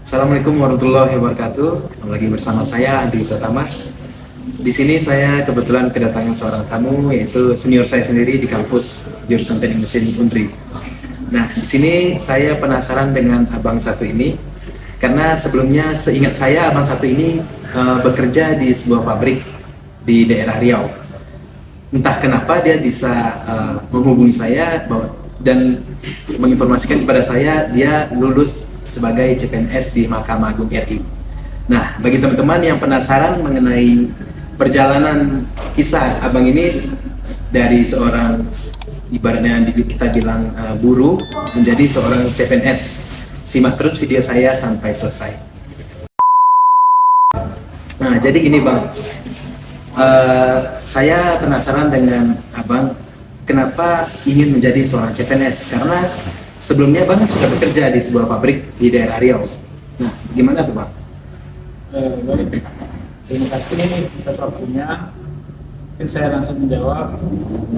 Assalamualaikum warahmatullahi wabarakatuh. Lagi bersama saya Andi Pratama. Di sini saya kebetulan kedatangan seorang tamu, yaitu senior saya sendiri di kampus jurusan Teknik Mesin Undri. Nah, di sini saya penasaran dengan abang satu ini karena sebelumnya seingat saya abang satu ini bekerja di sebuah pabrik di daerah Riau. Entah kenapa dia bisa menghubungi saya dan menginformasikan kepada saya dia lulus sebagai CPNS di Mahkamah Agung RI. Nah, bagi teman-teman yang penasaran mengenai perjalanan kisah abang ini dari seorang ibaratnya kita bilang buruh menjadi seorang CPNS, simak terus video saya sampai selesai. Nah, jadi gini bang, saya penasaran dengan abang kenapa ingin menjadi seorang CPNS, karena sebelumnya bang sudah bekerja di sebuah pabrik di daerah Riau. Nah, gimana tuh bang? Baik, terima kasih atas waktunya. Mungkin saya langsung menjawab.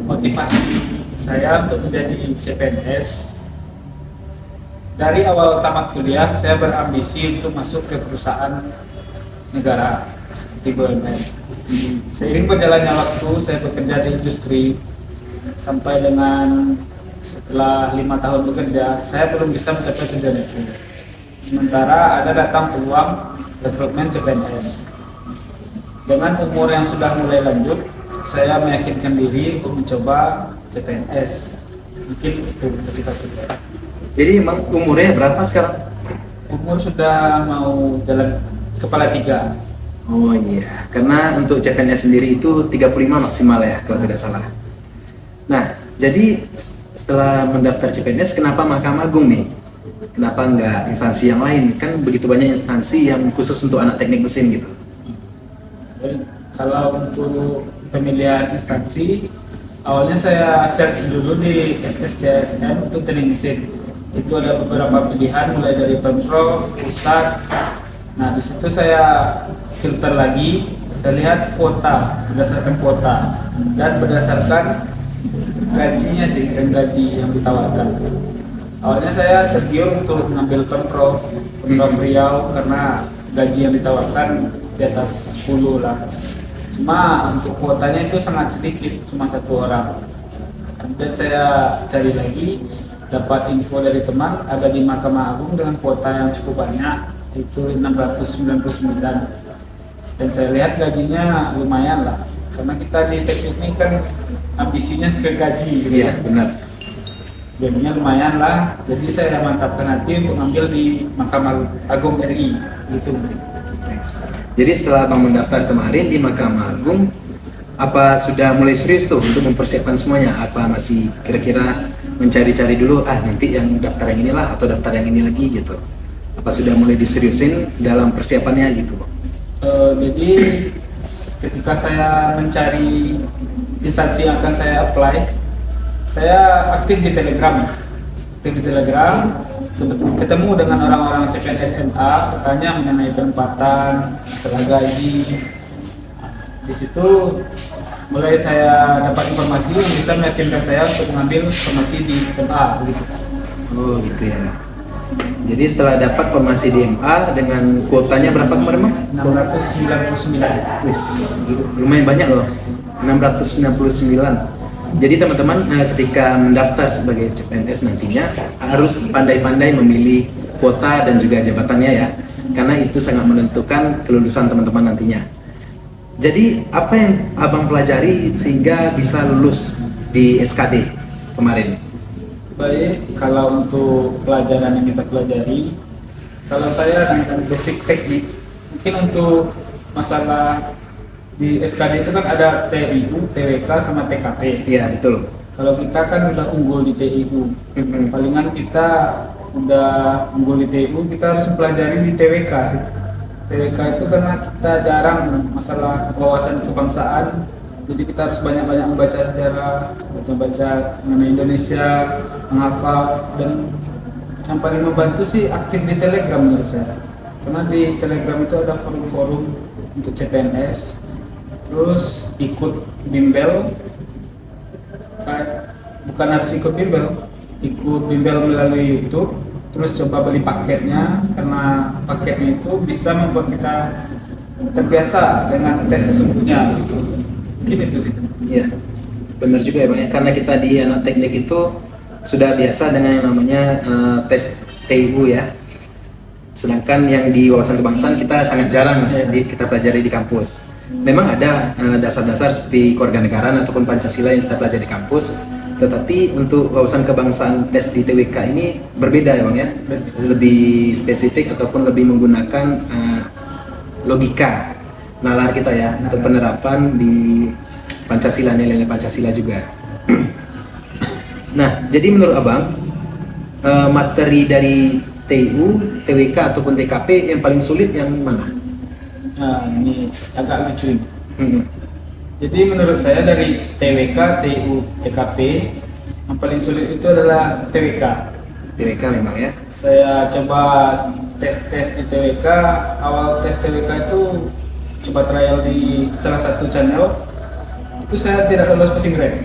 Motivasi saya untuk menjadi CPNS, dari awal tamat kuliah saya berambisi untuk masuk ke perusahaan negara seperti BUMN. Seiring berjalannya waktu saya bekerja di industri sampai dengan setelah 5 tahun bekerja, saya belum bisa mencapai tujuan itu. Sementara ada datang peluang rekrutmen CPNS. Dengan umur yang sudah mulai lanjut, saya meyakinkan diri untuk mencoba CPNS. Mungkin itu motivasi saya. Jadi emang umurnya berapa sekarang? Umur sudah mau jalan kepala 3. Oh iya, karena untuk CPNS sendiri itu 35 maksimal ya kalau tidak salah. Nah, jadi setelah mendaftar CPNS, kenapa Mahkamah Agung nih? Kenapa nggak instansi yang lain? Kan begitu banyak instansi yang khusus untuk anak teknik mesin gitu. Jadi, kalau untuk pemilihan instansi, awalnya saya search dulu di SSCSN untuk teknik mesin. Itu ada beberapa pilihan mulai dari Pemprov, pusat. Nah, di situ saya filter lagi, saya lihat kuota, berdasarkan kuota dan berdasarkan gajinya sih, dan gaji yang ditawarkan. Awalnya saya tergiur untuk mengambil Pemprov Riau karena gaji yang ditawarkan di atas 10 lah. Cuma untuk kuotanya itu sangat sedikit, cuma 1 orang. Kemudian saya cari lagi, dapat info dari teman ada di Mahkamah Agung dengan kuota yang cukup banyak, itu 699. Dan saya lihat gajinya lumayan lah, karena kita di teknik ini kan ambisinya ke gaji gitu. Iya, benar. Gajinya lumayan lah, jadi saya mantapkan hati untuk ambil di Mahkamah Agung RI gitu. Jadi setelah bang mendaftar kemarin di Mahkamah Agung, apa sudah mulai serius tuh untuk mempersiapkan semuanya? Apa masih kira-kira mencari-cari dulu, nanti yang daftar yang inilah atau daftar yang ini lagi gitu? Apa sudah mulai diseriusin dalam persiapannya gitu bang? Jadi ketika saya mencari instansi yang akan saya apply, saya aktif di Telegram. Ketemu dengan orang-orang CPNS MA, bertanya mengenai penempatan, masalah gaji. Di situ mulai saya dapat informasi yang bisa meyakinkan saya untuk mengambil formasi di MA begitu. Oh gitu ya. Jadi setelah dapat formasi di MA dengan kuotanya berapa kemarin bang? 699. Wis, lumayan banyak loh, 699. Jadi teman-teman ketika mendaftar sebagai CPNS nantinya harus pandai-pandai memilih kuota dan juga jabatannya ya, karena itu sangat menentukan kelulusan teman-teman nantinya. Jadi apa yang abang pelajari sehingga bisa lulus di SKD kemarin? Baik, kalau untuk pelajaran yang kita pelajari, kalau saya dengan basic teknik, mungkin untuk masalah di SKD itu kan ada TIU, TWK, sama TKP. Iya betul. Kalau kita kan udah unggul di TIU, palingan kita udah unggul di TIU, kita harus mempelajari di TWK sih. TWK itu karena kita jarang masalah wawasan kebangsaan, jadi kita harus banyak-banyak membaca sejarah, baca-baca mengenai Indonesia, menghafal, dan yang paling membantu sih aktif di Telegram menurut saya. Karena di Telegram itu ada forum-forum untuk CPNS, terus ikut bimbel, bukan harus ikut bimbel melalui YouTube, terus coba beli paketnya karena paket paketnya itu bisa membuat kita terbiasa dengan tes sesungguhnya gitu. Mungkin itu sih. Iya, benar juga ya Bang ya. Karena kita di anak teknik itu sudah biasa dengan yang namanya tes TIU ya. Sedangkan yang di wawasan kebangsaan kita sangat jarang kita pelajari di kampus. Memang ada dasar-dasar seperti kewarganegaraan ataupun Pancasila yang kita pelajari di kampus, tetapi untuk wawasan kebangsaan tes di TWK ini berbeda ya Bang ya. Lebih spesifik ataupun lebih menggunakan logika nalar kita ya untuk penerapan di Pancasila, nilai-nilai Pancasila juga. Nah, jadi menurut Abang materi dari TIU, TWK ataupun TKP yang paling sulit yang mana? Nah, ini agak lucu ini. Jadi menurut saya dari TWK, TIU, TKP yang paling sulit itu adalah TWK. TWK memang ya. Saya coba tes di TWK. Awal tes TWK itu coba trial di salah satu channel. Itu saya tidak lolos passing grade.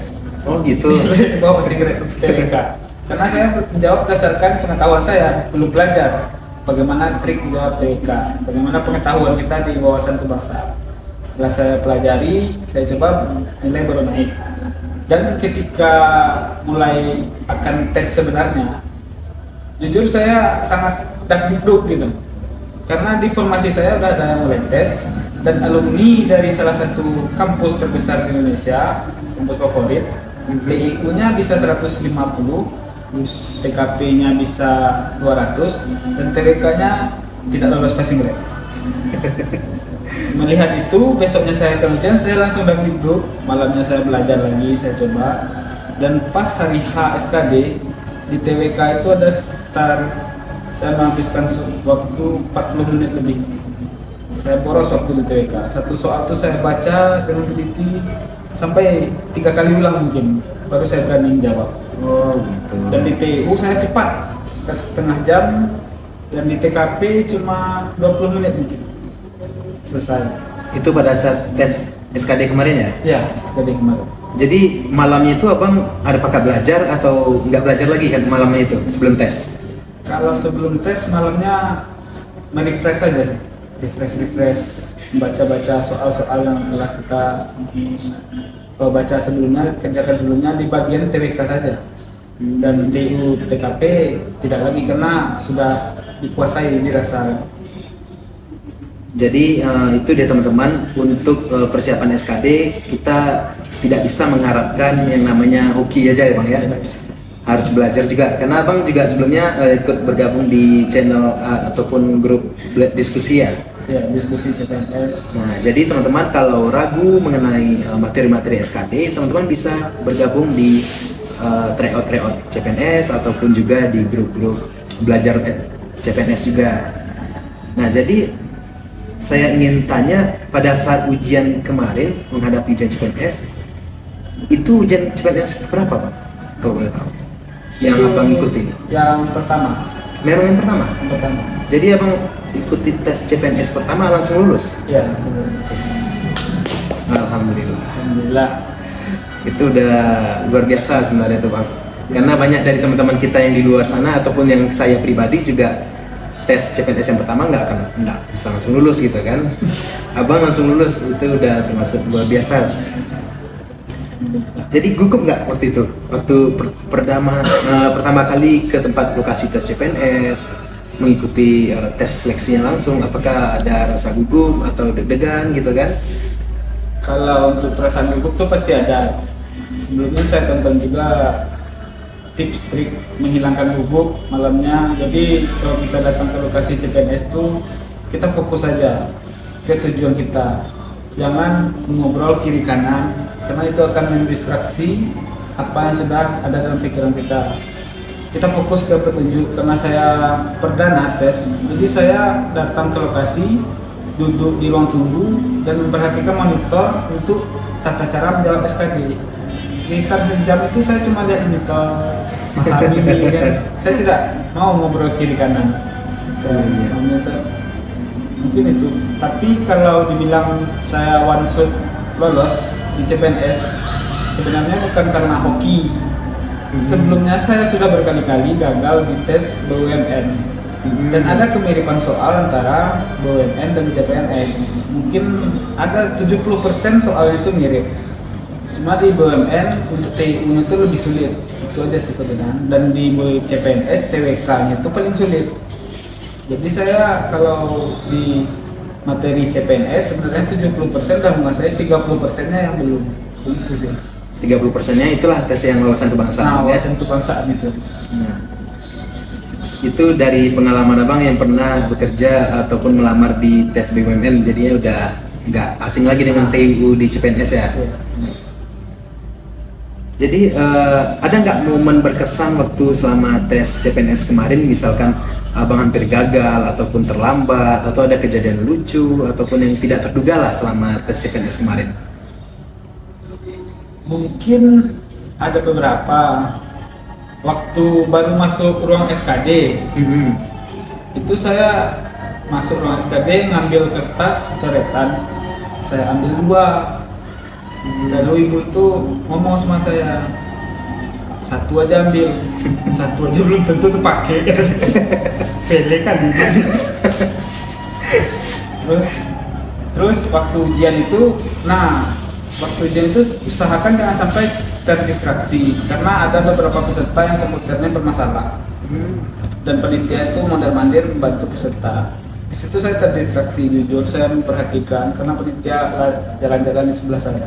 Oh gitu. Bawa passing grade untuk TWK. Karena saya menjawab berdasarkan pengetahuan saya, belum belajar bagaimana trik menjawab TWK, bagaimana pengetahuan kita di wawasan kebangsaan. Setelah saya pelajari, saya coba nilai baru naik. Dan ketika mulai akan tes sebenarnya, jujur saya sangat dakdikduk gitu. Karena di formasi saya udah ada yang mulai tes, dan alumni dari salah satu kampus terbesar di Indonesia, kampus favorit, TIU-nya bisa 150, TKP-nya bisa 200, dan TWK-nya tidak lolos passing grade. Melihat itu, besoknya saya ke ujian, saya langsung dakdikduk. Malamnya saya belajar lagi, saya coba. Dan pas hari H SKD di TWK itu ada sekitar, saya menghabiskan waktu 40 menit lebih. Saya boros waktu di TWK. Satu soal itu saya baca dengan teliti sampai 3 kali ulang mungkin, baru saya berani jawab. Oh gitu. Dan di TIU saya cepat, sekitar setengah jam, dan di TKP cuma 20 menit mungkin selesai. Itu pada saat tes SKD kemarin ya? Ya, SKD kemarin. Jadi malamnya itu Abang ada pakai belajar atau nggak belajar lagi kan malamnya itu sebelum tes? Kalau sebelum tes malamnya merefresh saja sih. Refresh, baca-baca soal-soal yang telah kita baca sebelumnya, kerjakan sebelumnya di bagian TWK saja. Dan TIU, TKP tidak lagi karena sudah dikuasai dirasa. Jadi itu dia teman-teman, untuk persiapan SKD kita tidak bisa mengharapkan yang namanya hoki aja ya Bang ya. Harus belajar juga, karena Abang juga sebelumnya ikut bergabung di channel ataupun grup diskusi ya. Ya, diskusi CPNS. Nah, jadi teman-teman kalau ragu mengenai materi-materi SKD, teman-teman bisa bergabung di tryout CPNS ataupun juga di grup-grup belajar CPNS juga. Nah, jadi saya ingin tanya, pada saat ujian kemarin menghadapi ujian CPNS, itu ujian CPNS berapa Pak? Kalau boleh tahu. Yang Itu Abang ikuti ini? Yang pertama. Memang yang pertama? Yang pertama. Jadi Abang ikuti tes CPNS pertama langsung lulus? Ya, Alhamdulillah. alhamdulillah. Itu udah luar biasa sebenarnya tuh Bang. Karena banyak dari teman-teman kita yang di luar sana ataupun yang saya pribadi juga tes CPNS yang pertama nggak bisa langsung lulus gitu kan. Abang langsung lulus, itu udah termasuk luar biasa. Jadi gugup nggak waktu itu? Waktu pertama kali ke tempat lokasi tes CPNS, mengikuti tes seleksinya langsung, apakah ada rasa gugup atau deg-degan gitu kan? Kalau untuk perasaan gugup tuh pasti ada. Sebelumnya saya tonton juga tips trik menghilangkan gugup malamnya. Jadi kalau kita datang ke lokasi CPNS tuh kita fokus saja ke tujuan kita. Jangan mengobrol kiri kanan karena itu akan mendistraksi apa yang sudah ada dalam pikiran kita. Kita fokus ke petunjuk. Karena saya perdana tes, jadi saya datang ke lokasi, duduk di ruang tunggu dan memperhatikan monitor untuk tata cara menjawab SKD. Sekitar sejam itu saya cuma lihat monitor, memahami kan. Saya tidak mau ngobrol kiri kanan. Saya monitor. Mungkin itu. Tapi kalau dibilang saya one shot lolos di CPNS, sebenarnya bukan karena hoki. Sebelumnya saya sudah berkali-kali gagal di tes BUMN. Dan ada kemiripan soal antara BUMN dan CPNS. Mungkin ada 70% soalnya itu mirip. Cuma di BUMN untuk TIU-nya itu lebih sulit. Itu aja sih perbedaan. Dan di CPNS TWK-nya itu paling sulit. Jadi saya kalau di materi CPNS sebenarnya 70% dan menguasai 30%-nya yang belum. Begitu sih. 30%-nya itulah tes yang wawasan kebangsaan. Nah, wawasan kebangsaan itu. Nah, itu dari pengalaman abang yang pernah bekerja ataupun melamar di tes BUMN, jadinya udah nggak asing lagi dengan TIU di CPNS ya. Jadi ada nggak momen berkesan waktu selama tes CPNS kemarin, misalkan abang hampir gagal ataupun terlambat, atau ada kejadian lucu ataupun yang tidak terduga lah selama tes CPNS kemarin? Mungkin ada beberapa. Waktu baru masuk ruang SKD, itu saya masuk ruang SKD ngambil kertas coretan, saya ambil 2. Lalu ibu itu ngomong sama saya, 1 aja ambil, 1 aja belum tentu terpakai. Sepele kan itu. Terus waktu ujian itu, usahakan jangan sampai terdistraksi karena ada beberapa peserta yang komputernya bermasalah. Dan panitia itu mondar-mandir membantu peserta. Di situ saya terdistraksi, jujur saya memperhatikan karena panitia jalan-jalan di sebelah saya.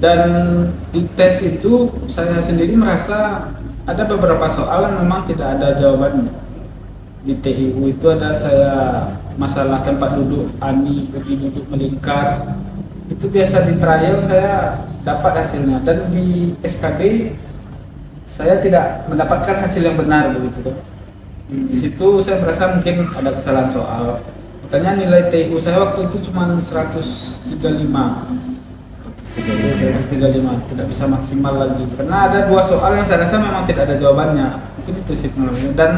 Dan di tes itu saya sendiri merasa ada beberapa soal yang memang tidak ada jawabannya. Di TIU itu ada saya masalah tempat duduk ANI, berdiri duduk melingkar. Itu biasa di trial saya dapat hasilnya, dan di SKD saya tidak mendapatkan hasil yang benar begitu. Di situ saya merasa mungkin ada kesalahan soal. Makanya nilai TIU saya waktu itu cuma 135, tidak bisa maksimal lagi. Karena ada 2 soal yang saya rasa memang tidak ada jawabannya. Mungkin itu sih pengaruhnya. Dan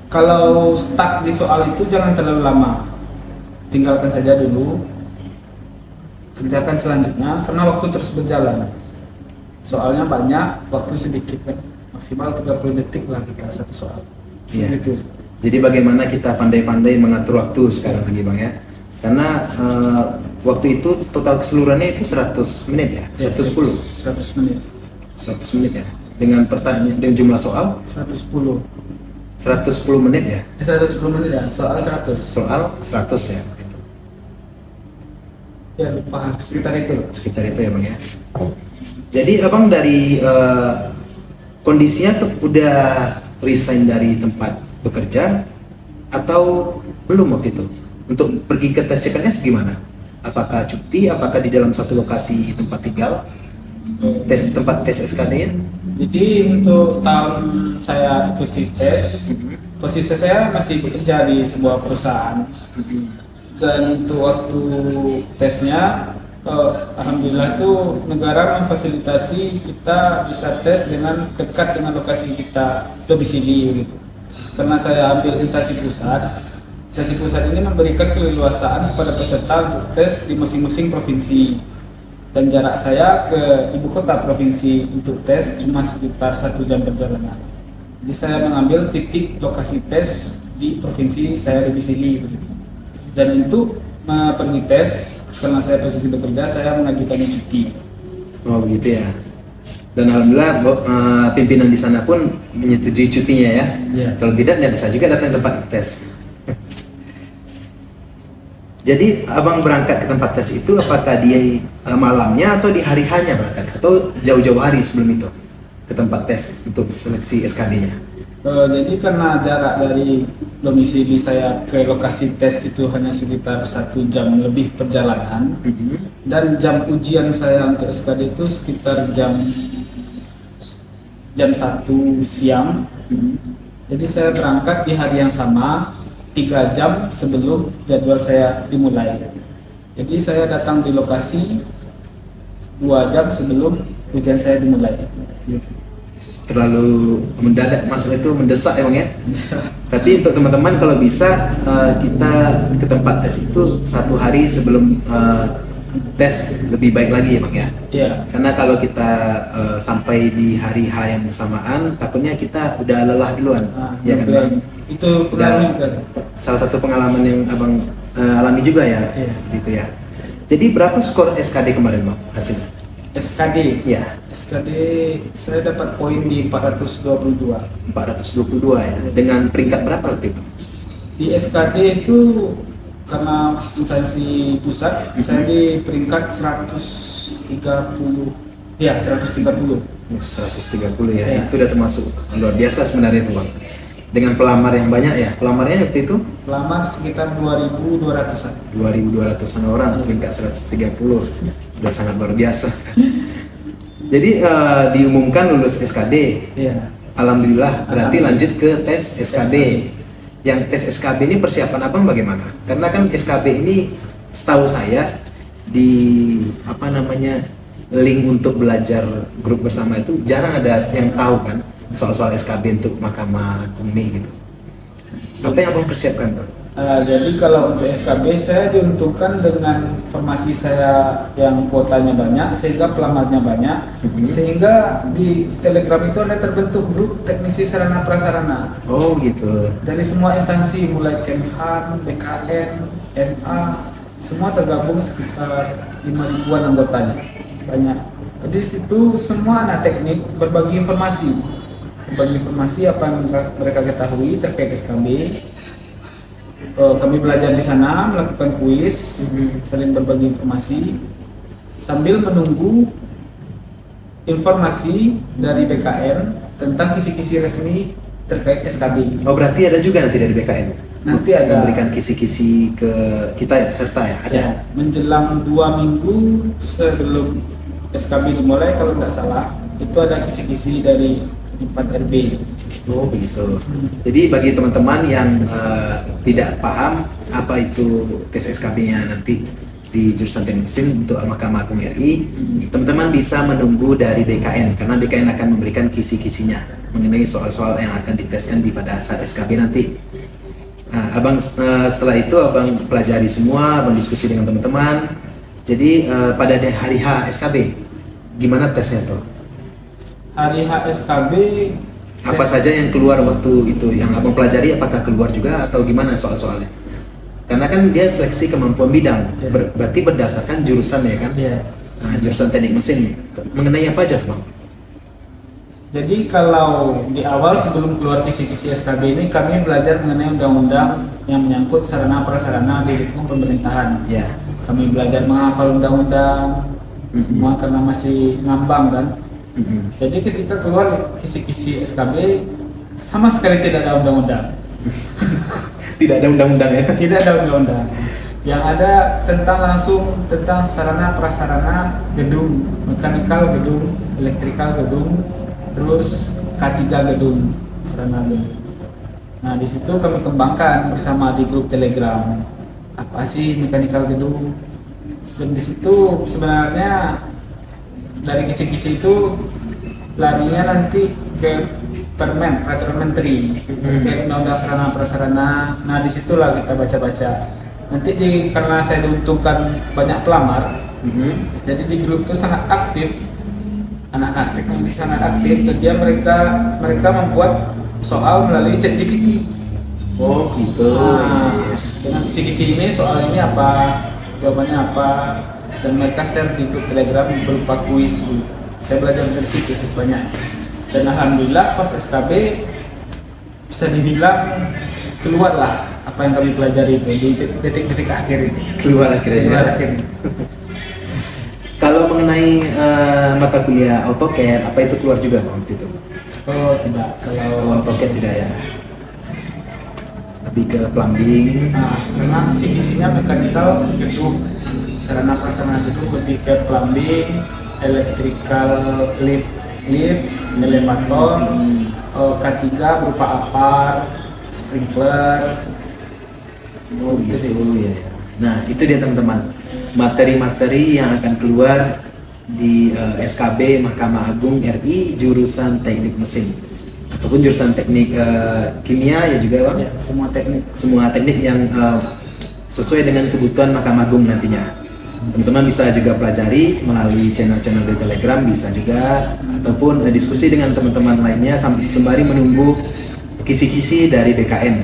kalau stuck di soal itu jangan terlalu lama. Tinggalkan saja dulu. Kerjakan selanjutnya karena waktu terus berjalan. Soalnya banyak, waktu sedikit kan. Maksimal 30 detik lah kita satu soal. Iya. Gitu. Jadi bagaimana kita pandai-pandai mengatur waktu sekarang lagi Bang ya. Karena waktu itu total keseluruhannya itu 100 menit ya? 110? 100 menit. 100 menit ya? Dengan pertanyaan, dengan jumlah soal? 110. 110 menit ya? 110 menit ya, soal 100. Soal 100 ya? Ya lupa, sekitar itu ya Bang ya. Jadi abang dari kondisinya udah resign dari tempat bekerja atau belum waktu itu? Untuk pergi ke tes CPNS gimana? Apakah cuti? Apakah di dalam satu lokasi tempat tinggal? Tempat tes SKD-nya? Jadi untuk tahun saya ikuti tes, posisi saya masih bekerja di sebuah perusahaan. Dan untuk waktu tesnya, alhamdulillah tuh negara memfasilitasi kita bisa tes dengan dekat dengan lokasi kita domisili gitu. Karena saya ambil instansi pusat ini memberikan keleluasaan kepada peserta untuk tes di masing-masing provinsi. Dan jarak saya ke ibu kota provinsi untuk tes cuma sekitar 1 jam perjalanan. Jadi saya mengambil titik lokasi tes di provinsi saya domisili begitu. Dan untuk pergi tes, karena saya posisi bekerja, saya mengajukan cuti. Oh begitu ya. Dan alhamdulillah pimpinan di sana pun menyetujui cutinya ya. Yeah. Kalau tidak bisa juga datang ke tempat tes. Jadi abang berangkat ke tempat tes itu apakah di malamnya atau di hari hanya berangkat atau jauh-jauh hari sebelum itu ke tempat tes untuk seleksi SKD-nya? Jadi karena jarak dari domisili saya ke lokasi tes itu hanya sekitar 1 jam lebih perjalanan, dan jam ujian saya untuk SKD itu sekitar jam 1 siang. Jadi saya berangkat di hari yang sama 3 jam sebelum jadwal saya dimulai. Jadi saya datang di lokasi 2 jam sebelum ujian saya dimulai. Terlalu mendadak, masalah itu mendesak emang ya. Bisa. Tapi untuk teman-teman kalau bisa kita ke tempat tes itu 1 hari sebelum tes lebih baik lagi ya Bang ya. Iya. Karena kalau kita sampai di hari H yang bersamaan, takutnya kita udah lelah duluan, ya kan Bang? Itu pengaruh juga. Salah satu pengalaman yang Abang alami juga ya, Iya. seperti itu ya. Jadi berapa skor SKD kemarin Bang hasilnya? SKD. Iya, SKD saya dapat poin di 422. 422 ya. Dengan peringkat berapa waktu itu? Di SKD itu karena instansi pusat, saya di peringkat 130. Ya, 130. 130 ya. Iya. Itu udah termasuk luar biasa sebenarnya itu Bang. Dengan pelamar yang banyak ya. Pelamarnya waktu itu Pelamar sekitar 2.200-an. 2.200-an orang, peringkat 130. Udah sangat luar biasa. Jadi diumumkan lulus SKD. Iya. Alhamdulillah, berarti Alhamdulillah. lanjut ke tes SKB. Yang tes SKB ini persiapan Abang bagaimana? Karena kan SKB ini setahu saya di apa namanya link untuk belajar grup bersama itu jarang ada yang tahu kan soal-soal SKB untuk Mahkamah Agung ini gitu. Apa yang Abang persiapkan Bang? Jadi kalau untuk SKB saya diuntungkan dengan formasi saya yang kuotanya banyak sehingga pelamarnya banyak, sehingga di Telegram itu ada terbentuk grup teknisi sarana prasarana Oh gitu. dari semua instansi mulai Kemhan, BKN, MA, semua tergabung sekitar 5.000-an anggotanya, banyak. Jadi di situ semua anak teknik berbagi informasi apa yang mereka ketahui terkait SKB. Kami belajar di sana, melakukan kuis, saling berbagi informasi sambil menunggu informasi dari BKN tentang kisi-kisi resmi terkait SKB. Oh berarti ada juga nanti dari BKN? Nanti ada. Memberikan kisi-kisi ke kita ya, peserta ya? Ada? Ya, menjelang 2 minggu sebelum SKB dimulai kalau tidak salah, itu ada kisi-kisi dari 4 RB. Oh begitu. Jadi bagi teman-teman yang tidak paham apa itu tes SKB-nya nanti di jurusan teknik mesin untuk Mahkamah Agung RI, teman-teman bisa menunggu dari BKN karena BKN akan memberikan kisi-kisinya mengenai soal-soal yang akan diteskan di pada saat SKB nanti. Nah, Abang setelah itu Abang pelajari semua, Abang diskusi dengan teman-teman. Jadi pada hari H SKB gimana tesnya tuh? Hari H SKB Apa saja yang keluar waktu itu yang Abang pelajari, apakah keluar juga atau gimana soal-soalnya? Karena kan dia seleksi kemampuan bidang, Ya. berarti berdasarkan jurusan ya kan? Ya. Nah, jurusan teknik mesin, mengenai apa aja tuh Bang? Jadi kalau di awal sebelum keluar kisi-kisi SKB ini kami belajar mengenai undang-undang yang menyangkut sarana prasarana di lingkungan pemerintahan. Ya. Kami belajar menghafal undang-undang, semua karena masih ngambang kan. Jadi ketika keluar kisi-kisi SKB sama sekali tidak ada undang-undang. Tidak ada undang-undang ya? Tidak ada undang-undang. Yang ada langsung tentang sarana prasarana gedung, mekanikal gedung, elektrikal gedung, terus K3 gedung, sarana gedung. Nah, di situ kami kembangkan bersama di grup Telegram. Apa sih mekanikal gedung? Dan di situ sebenarnya dari kisi-kisi itu larinya nanti ke peraturan menteri terkait undang-undang sarana prasarana. Nah disitulah kita baca-baca. Nanti karena saya diuntungkan banyak pelamar, jadi di grup itu sangat aktif, anak-anak teknik sangat aktif, dan mereka membuat soal melalui ChatGPT. Oh gitu. Nah, dengan kisi-kisi ini soal ini apa, jawabannya apa, dan mereka share di grup Telegram berupa kuis. Saya belajar dari situ banyak. Dan alhamdulillah pas SKB bisa dibilang keluarlah apa yang kami pelajari itu di detik-detik akhir itu. Keluar akhirnya. Keluar akhirnya. Kalau mengenai mata kuliah AutoCAD, apa itu keluar juga Bang waktu itu? Oh tidak, Kalau AutoCAD tidak ya? Lebih ke plumbing. nah, karena kisi-kisinya mekanikal gedung, sarana prasarana gedung lebih ke plumbing, electrical lift, elevator, K3 berupa apar, sprinkler. Oh gitu ya. Nah itu dia teman-teman, materi-materi yang akan keluar di SKB Mahkamah Agung RI jurusan teknik mesin ataupun jurusan teknik kimia ya juga Bang? Ya, semua teknik. Semua teknik yang sesuai dengan kebutuhan Mahkamah Agung nantinya. Teman-teman bisa juga pelajari melalui channel-channel di Telegram, bisa juga, ataupun diskusi dengan teman-teman lainnya sembari menunggu kisi-kisi dari BKN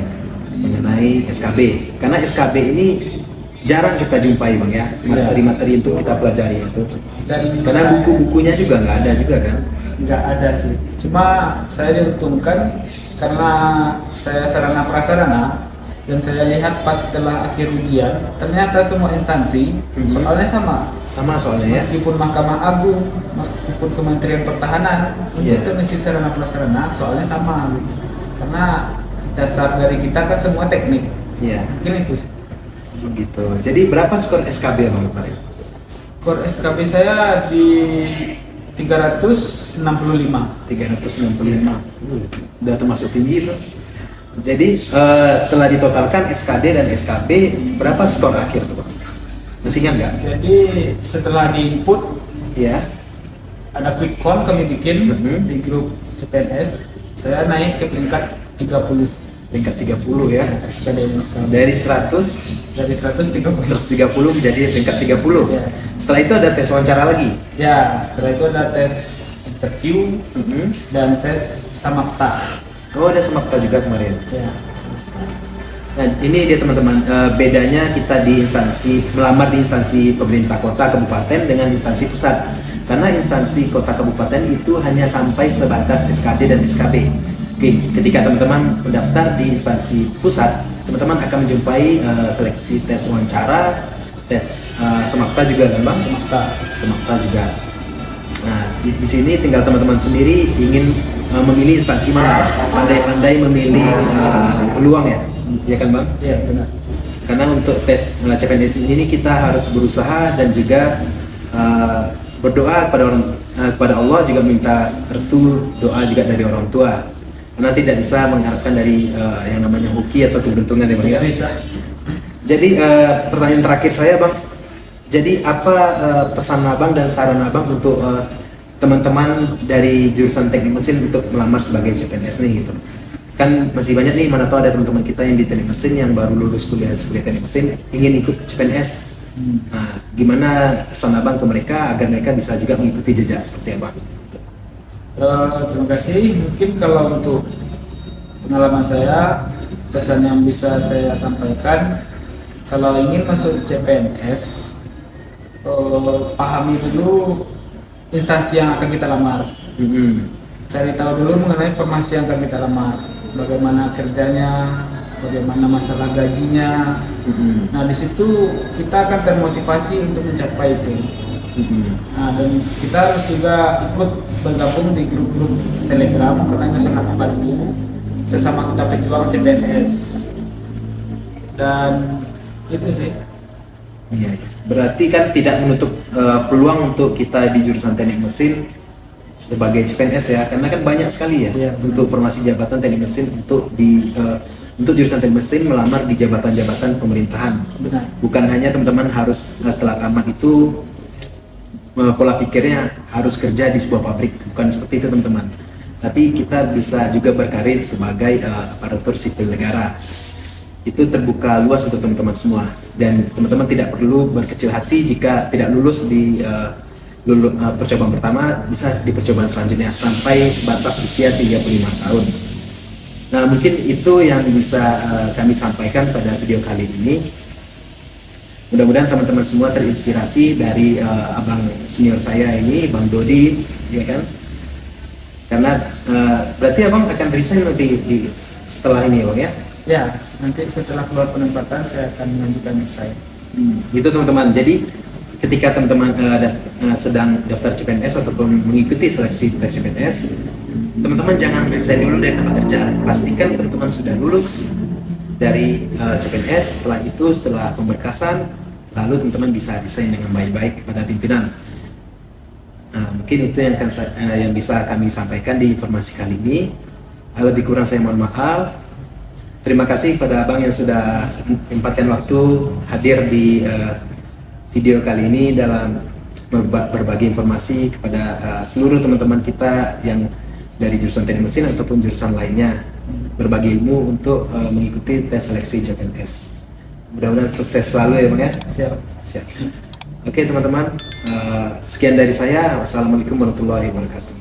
mengenai SKB. Karena SKB ini jarang kita jumpai Bang ya, materi-materi untuk kita pelajari itu. Dan Karena buku-bukunya juga nggak ada juga kan? nggak ada sih. Cuma saya diuntungkan karena saya sarana prasarana dan saya lihat pas setelah akhir ujian ternyata semua instansi soalnya Sama soalnya ya. meskipun Mahkamah Agung, meskipun Kementerian Pertahanan untuk teknisi sarana prasarana soalnya sama karena dasar dari kita kan semua teknik. Iya. Mungkin itu sih. Gitu. Jadi berapa skor SKB Bang kemarin? Skor SKB saya di 365. 365. Udah termasuk tinggi itu. Jadi setelah ditotalkan SKD dan SKB berapa skor akhir tuh Bang? Masih ingat nggak? Jadi setelah di-input Ya. ada quick count kami bikin Mhm. di grup CPNS, saya naik ke peringkat 30 Peringkat 30 ya. SKD dan SKB. Dari 100 Dari 130. 130 menjadi peringkat 30. Ya. Setelah itu ada tes wawancara lagi. Ya, setelah itu ada tes interview dan tes samapta. Oh, ada semakta juga kemarin. Ya. Nah, ini dia teman-teman, bedanya kita di instansi, melamar di instansi pemerintah kota kabupaten dengan instansi pusat. Karena instansi kota kabupaten itu hanya sampai sebatas SKD dan SKB. Oke, ketika teman-teman mendaftar di instansi pusat, teman-teman akan menjumpai seleksi tes wawancara, tes semakta juga kan Bang? Semakta juga. Nah, di sini tinggal teman-teman sendiri ingin memilih instansi mana, pandai-pandai memilih peluang ya, ya kan Bang? Iya, benar. Karena untuk tes CPNS ini kita harus berusaha dan juga berdoa kepada Allah, juga minta restu doa juga dari orang tua. Karena tidak bisa mengharapkan dari yang namanya hoki atau keberuntungan ya Bang ya. Tidak bisa. Jadi pertanyaan terakhir saya Bang, jadi apa pesan Abang dan saran Abang untuk teman-teman dari jurusan teknik mesin untuk melamar sebagai CPNS nih gitu? Kan masih banyak nih, mana tahu ada teman-teman kita yang di teknik mesin yang baru lulus kuliah sebagai teknik mesin ingin ikut CPNS. Nah, gimana pesan Abang ke mereka agar mereka bisa juga mengikuti jejak seperti Abang? Terima kasih. Mungkin kalau untuk pengalaman saya, pesan yang bisa saya sampaikan, kalau ingin masuk CPNS, pahami dulu instansi yang akan kita lamar. Cari tahu dulu mengenai formasi yang akan kita lamar, bagaimana kerjanya, bagaimana masalah gajinya. Nah, di situ kita akan termotivasi untuk mencapai itu. Nah, dan kita harus juga ikut bergabung di grup-grup Telegram karena itu sangat membantu sesama kita pejuang CPNS. Dan itu sih. Iya, berarti kan tidak menutup peluang untuk kita di jurusan teknik mesin sebagai CPNS ya, karena kan banyak sekali ya Iya. untuk formasi jabatan teknik mesin untuk jurusan teknik mesin melamar di jabatan-jabatan pemerintahan. Benar. Bukan hanya teman-teman harus setelah tamat itu pola pikirnya harus kerja di sebuah pabrik, bukan seperti itu teman-teman. Tapi kita bisa juga berkarir sebagai aparatur sipil negara. Itu terbuka luas untuk teman-teman semua, dan teman-teman tidak perlu berkecil hati jika tidak lulus di percobaan pertama, bisa di percobaan selanjutnya sampai batas usia 35 tahun. Nah, mungkin itu yang bisa kami sampaikan pada video kali ini. Mudah-mudahan teman-teman semua terinspirasi dari abang senior saya ini, Bang Dodi, ya kan? Karena berarti abang akan resign nanti setelah ini, Bang ya? Ya, nanti setelah keluar penempatan saya akan menunjukkan saya. Gitu teman-teman. Jadi ketika teman-teman sedang daftar CPNS ataupun mengikuti seleksi tes CPNS, teman-teman jangan resign dulu dari tempat kerja. Pastikan teman-teman sudah lulus dari CPNS. Setelah itu, setelah pemberkasan, lalu teman-teman bisa desain dengan baik-baik kepada pimpinan. Mungkin itu yang bisa kami sampaikan di informasi kali ini. Lebih kurang saya mohon maaf. Terima kasih pada abang yang sudah menyempatkan waktu hadir di video kali ini dalam berbagi informasi kepada seluruh teman-teman kita yang dari jurusan teknik mesin ataupun jurusan lainnya, berbagi ilmu untuk mengikuti tes seleksi CPNS. Mudah-mudahan sukses selalu ya Bang ya. Siap. Siap. Oke teman-teman, sekian dari saya. Wassalamualaikum warahmatullahi wabarakatuh.